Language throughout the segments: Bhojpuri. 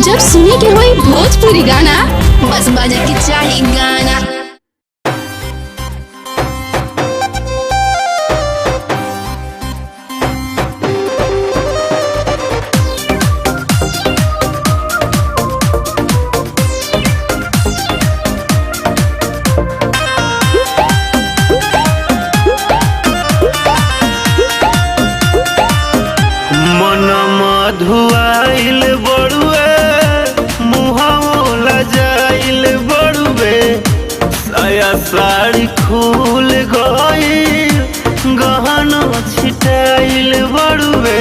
जब सुने के होई भोजपुरी गाना, बस बजे के चाही गाना। धुआइल बड़ुए मुहावला जाइल बड़ुए साया साड़ी खुल गइल गहना छिटाइल बड़ुए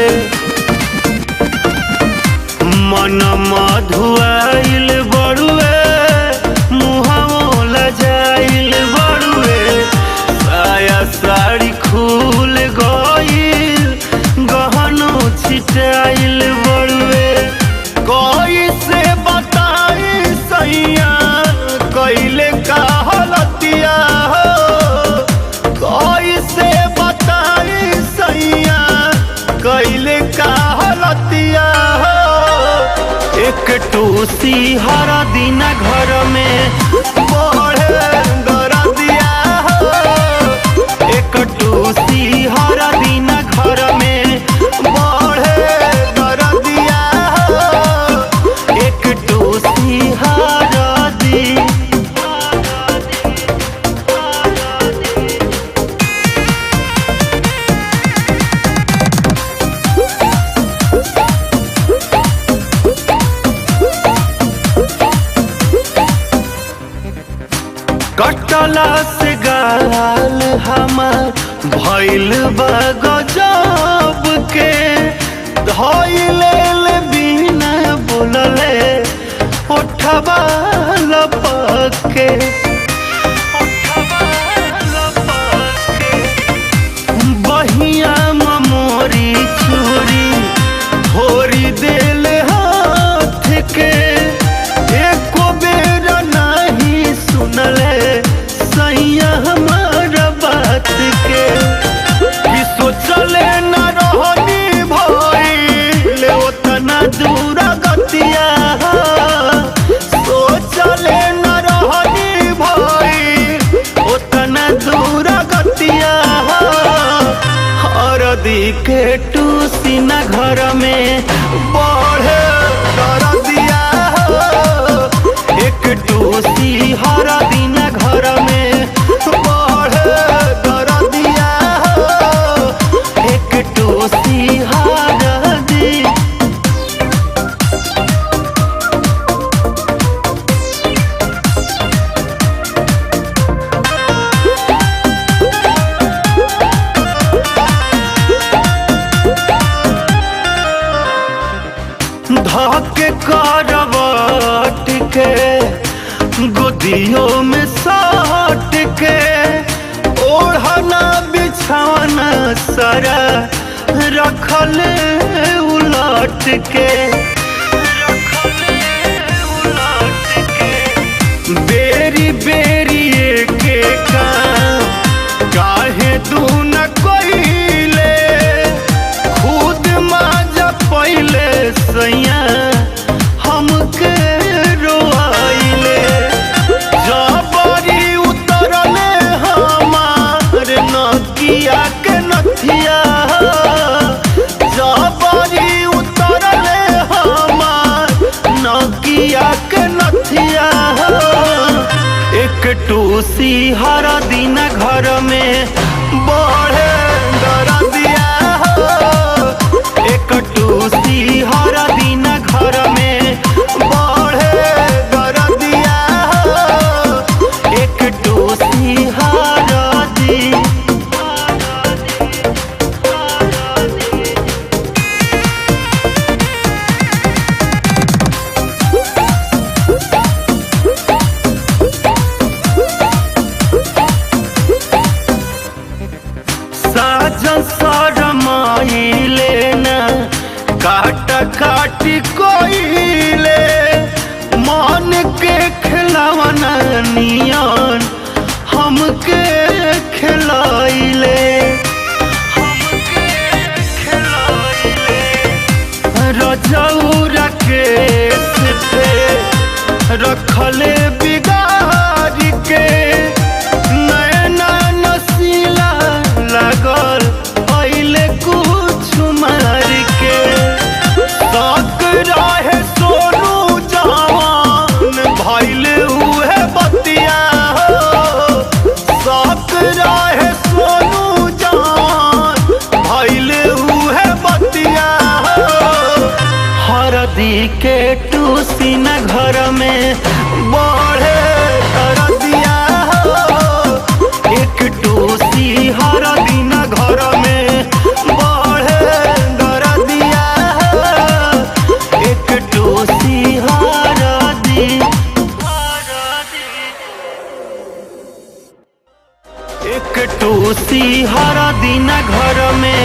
मन मधुआइल बड़ुए मुहावला जाइल बड़ुए साया साड़ी खुल गइल गहना छिटाइल बड़ुए कैसे बताई सैया कैले का हलतिया हो कैसे बताई सैया कैले का हलतिया हो एक टूसी हर दिन घर में बढ़े दरदिया हो एक टूसी हर दिन घर में कटला से गाल हमार भइल बा गजब के धइले बिना बोलले उठबा लपके बहिया मोरी छुरी भोरी देल हाथ के एको बेर नहीं सुनले सैया हमारा बात के कि सोचले न रहनी भइल ओतना दूर गतिया सोचले न रहनी भइल ओतना दूर गतिया हरदी के टूसी न घर में बढ़े दरदिया एक टूसी हर दिन घर में बढ़े दरदिया एक टूसी हर दिन धके करवट के गोदियों में साट के ओढ़ना बिछाना सारा रखल उलट के बेरी बेरी के काम काहे तू न कोइले खुद माजा पहिले सैया हमके रोआइले जबरी उतरले हमार नकिया के नथिया जबरी उतरले हमार नकिया के नथिया एक टूसी हर दिन घर में बढ़े दरदिया एक टूसी हर दिन घर में बढ़े दरदिया एक टूसी हर दिन साजन सरमाइले ना काट काटी कोइले मन के खिलावना नियन हमके खिलाइले रजौरा के रखले बिगाड़ के नैना नसीला लागल पहले कुछ मार के शक रहे सोनू जवान भइल उहे बतिया हो शक रहे सोनू जवान भइल उहे बतिया हो हरदी के टूसी न घर में बढ़े कर दिया हो एक टूसी हरदी न घर में बढ़े कर दिया हो एक टूसी हरदी एक टूसी हरदी न घर में